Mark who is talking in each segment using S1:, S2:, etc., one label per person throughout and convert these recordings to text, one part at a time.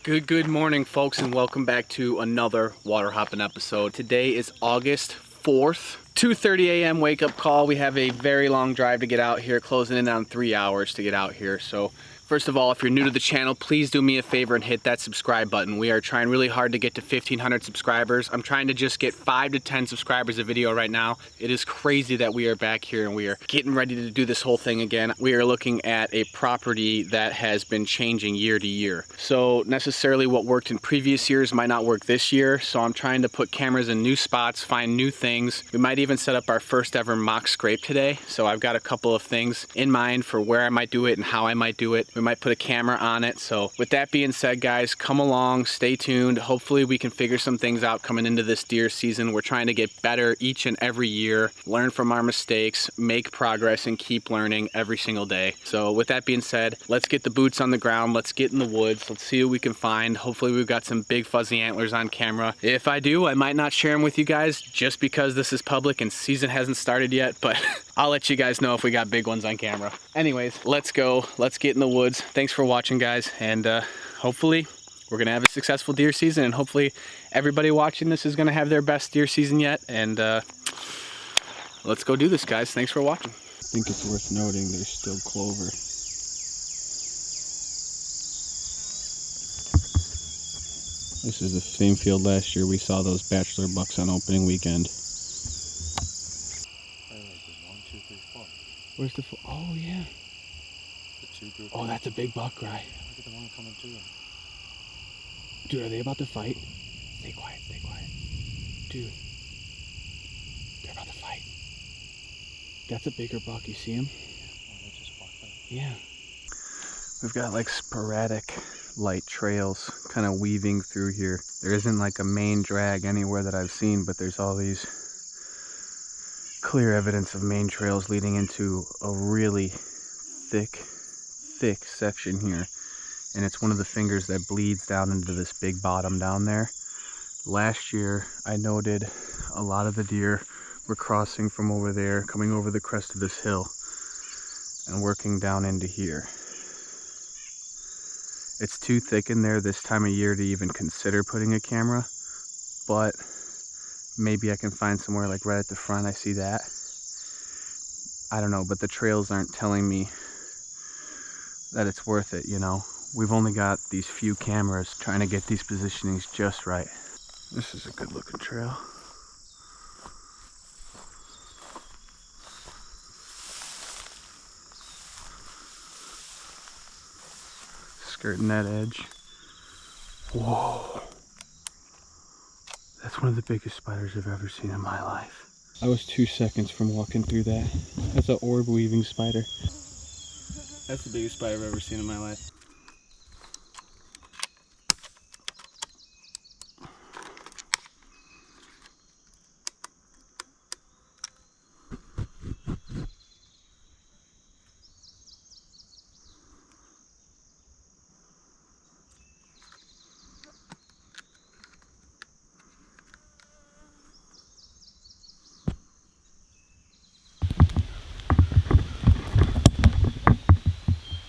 S1: Good morning, folks, and welcome back to another WaterHopin episode. Today is August 4th, 2:30 a.m. wake up call. We have a very long drive to get out here, closing in on 3 hours to get out here. So first of all, if you're new to the channel, please do me a favor and hit that subscribe button. We are trying really hard to get to 1,500 subscribers. I'm trying to just get 5 to 10 subscribers a video right now. It is crazy that we are back here and we are getting ready to do this whole thing again. We are looking at a property that has been changing year to year. So necessarily what worked in previous years might not work this year. So I'm trying to put cameras in new spots, find new things. We might even set up our first ever mock scrape today. So I've got a couple of things in mind for where I might do it and how I might do it. We might put a camera on it. So with that being said, guys, come along, stay tuned. Hopefully we can figure some things out coming into this deer season. We're trying to get better each and every year, learn from our mistakes, make progress, and keep learning every single day. So with that being said, let's get the boots on the ground. Let's get in the woods. Let's see what we can find. Hopefully we've got some big fuzzy antlers on camera. If I do, I might not share them with you guys just because this is public and season hasn't started yet, but I'll let you guys know if we got big ones on camera. Anyways, let's go. Let's get in the woods. Thanks for watching, guys, and hopefully we're gonna have a successful deer season, and hopefully everybody watching this is gonna have their best deer season yet. And let's go do this, guys. Thanks for watching. I think it's worth noting there's still clover. This is the same field last year we saw those bachelor bucks on opening weekend. Where's the oh yeah. Oh, that's a big buck, right?
S2: Look at the one coming to him.
S1: Dude, are they about to fight? Stay quiet, stay quiet. Dude, they're about to fight. That's a bigger buck, you see him?
S2: Oh, they just walked up.
S1: Yeah. We've got like sporadic light trails kind of weaving through here. There isn't like a main drag anywhere that I've seen, but there's all these clear evidence of main trails leading into a really thick section here. And it's one of the fingers that bleeds down into this big bottom down there. Last year I noted a lot of the deer were crossing from over there, coming over the crest of this hill and working down into here. It's too thick in there this time of year to even consider putting a camera, but maybe I can find somewhere like right at the front. I see that. I don't know, but the trails aren't telling me that it's worth it, you know. We've only got these few cameras trying to get these positionings just right. This is a good looking trail. Skirting that edge. Whoa. That's one of the biggest spiders I've ever seen in my life. I was 2 seconds from walking through that. That's an orb weaving spider. That's the biggest spider I've ever seen in my life.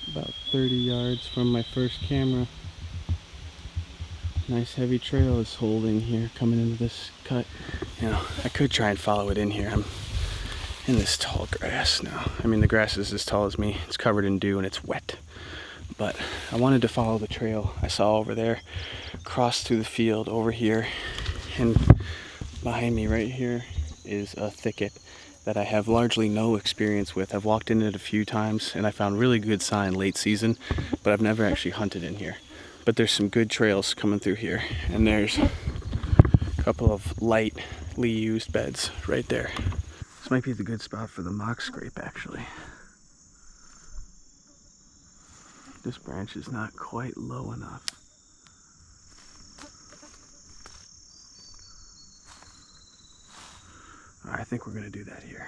S1: About 30 yards from my first camera. Nice heavy trail is holding here, coming into this cut. You know, I could try and follow it in here. I'm in this tall grass now. I mean, the grass is as tall as me. It's covered in dew and it's wet. But I wanted to follow the trail I saw over there, cross through the field over here, and behind me right here is a thicket that I have largely no experience with. I've walked in it a few times and I found really good sign late season, but I've never actually hunted in here. But there's some good trails coming through here, and there's a couple of lightly used beds right there. This might be the good spot for the mock scrape, actually. This branch is not quite low enough. All right, I think we're gonna do that here.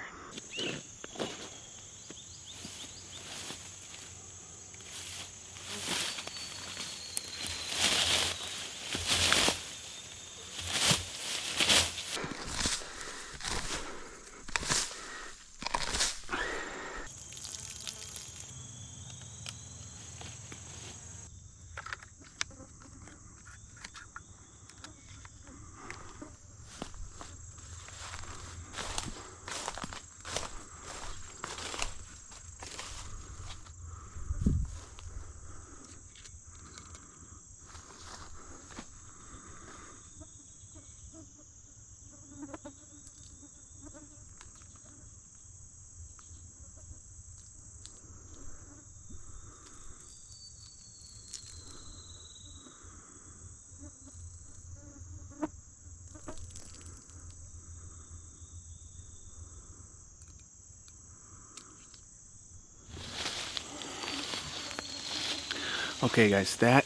S1: Okay guys, that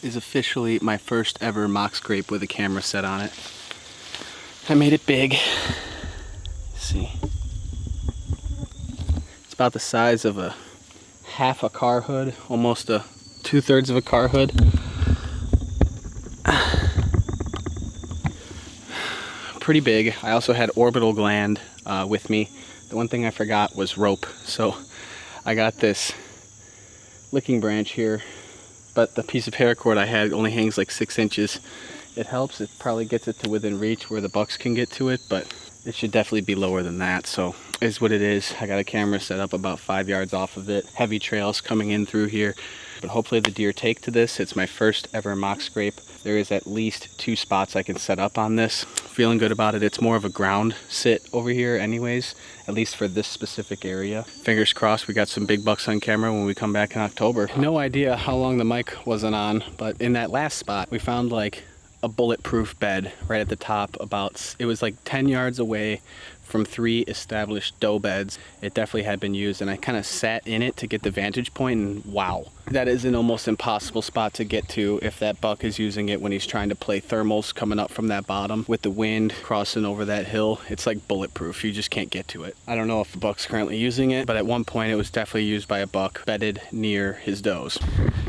S1: is officially my first ever mock scrape with a camera set on it. I made it big. Let's see. It's about the size of a half a car hood, almost a 2/3 of a car hood. Pretty big. I also had orbital gland with me. The one thing I forgot was rope. So I got this licking branch here, but the piece of paracord I had only hangs like 6 inches. It helps. It probably gets it to within reach where the bucks can get to it, but it should definitely be lower than that. So is what it is. I got a camera set up about 5 yards off of it. Heavy trails coming in through here, but hopefully the deer take to this. It's my first ever mock scrape. There is at least 2 spots I can set up on this. Feeling good about it. It's more of a ground sit over here anyways, at least for this specific area. Fingers crossed we got some big bucks on camera when we come back in October. No idea how long the mic wasn't on, but in that last spot we found like a bulletproof bed right at the top. It was like 10 yards away from 3 established doe beds. It definitely had been used, and I kind of sat in it to get the vantage point, and wow, that is an almost impossible spot to get to if that buck is using it when he's trying to play thermals coming up from that bottom with the wind crossing over that hill. It's like bulletproof. You just can't get to it. I don't know if the buck's currently using it, but at one point it was definitely used by a buck bedded near his does.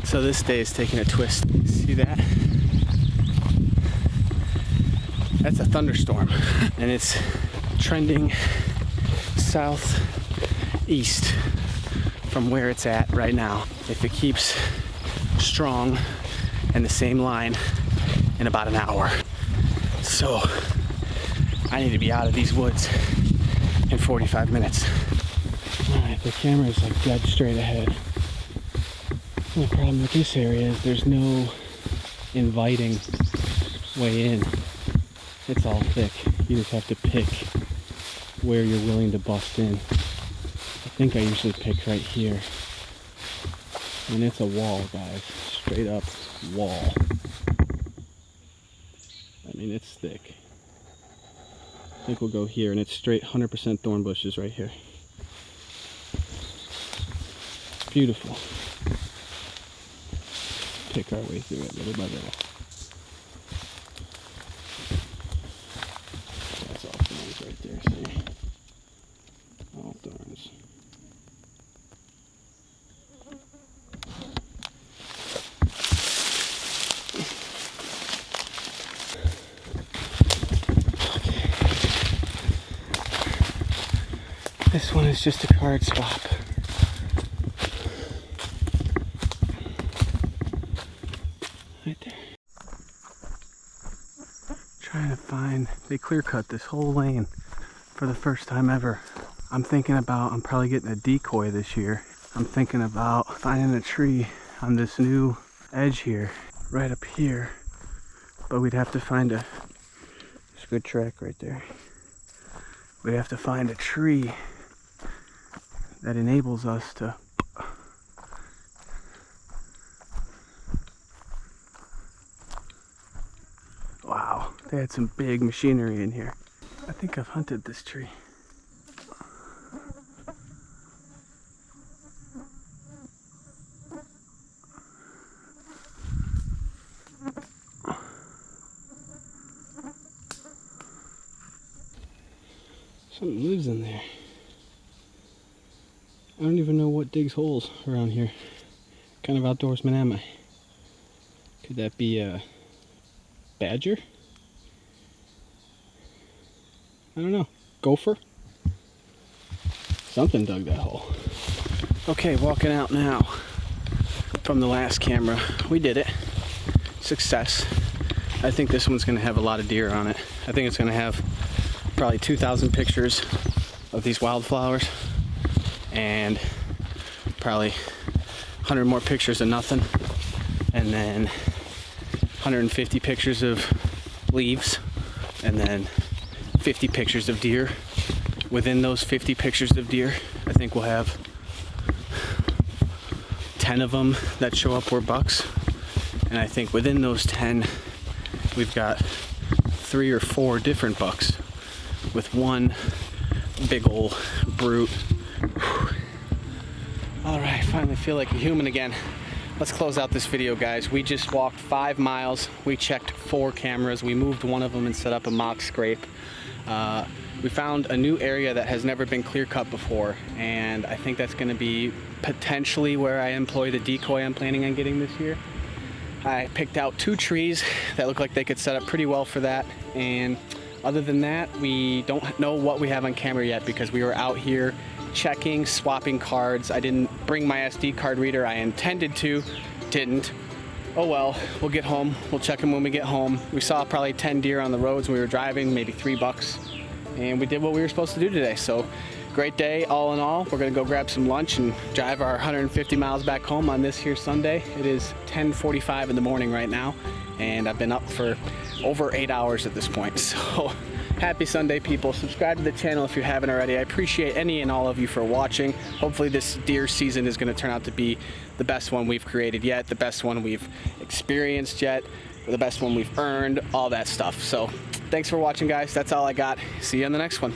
S1: So this day is taking a twist. See that? That's a thunderstorm, and it's trending southeast from where it's at right now. If it keeps strong and the same line in about an hour. So I need to be out of these woods in 45 minutes. All right, the camera is like dead straight ahead. The problem with this area is there's no inviting way in. It's all thick. You just have to pick where you're willing to bust in. I think I usually pick right here. And it's a wall, guys. Straight up wall. I mean, it's thick. I think we'll go here, and it's straight 100% thorn bushes right here. Beautiful. Pick our way through it little by little. Right there, see? All thorns. Okay. This one is just a card swap. Right there. Trying to find, they clear cut this whole lane for the first time ever. I'm probably getting a decoy this year. I'm thinking about finding a tree on this new edge here, right up here. But we'd have to find there's a good track right there. We'd have to find a tree that enables us to wow, they had some big machinery in here. I think I've hunted this tree. Something lives in there. I don't even know what digs holes around here. What kind of outdoorsman am I? Could that be a badger? I don't know. Gopher? Something dug that hole. Okay, walking out now from the last camera. We did it. Success. I think this one's going to have a lot of deer on it. I think it's going to have probably 2,000 pictures of these wildflowers and probably 100 more pictures of nothing, and then 150 pictures of leaves, and then 50 pictures of deer. Within those 50 pictures of deer, I think we'll have 10 of them that show up were bucks, and I think within those 10 we've got 3 or 4 different bucks with one big ol' brute. All right, finally feel like a human again. let's close out this video, guys. We just walked 5 miles. We checked 4 cameras. We moved one of them and set up a mock scrape. We found a new area that has never been clear cut before, and I think that's going to be potentially where I employ the decoy I'm planning on getting this year. I picked out 2 trees that look like they could set up pretty well for that, and other than that, we don't know what we have on camera yet because we were out here checking, swapping cards. I didn't bring my SD card reader. I intended to, didn't. Oh well, we'll get home. We'll check them when we get home. We saw probably 10 deer on the roads when we were driving, maybe 3 bucks, and we did what we were supposed to do today. So great day all in all. We're gonna go grab some lunch and drive our 150 miles back home on this here Sunday. It is 10:45 in the morning right now, and I've been up for over 8 hours at this point. So happy Sunday, people. Subscribe to the channel if you haven't already. I appreciate any and all of you for watching. Hopefully this deer season is gonna turn out to be the best one we've created yet, the best one we've experienced yet, the best one we've earned, all that stuff. So thanks for watching, guys. That's all I got. See you on the next one.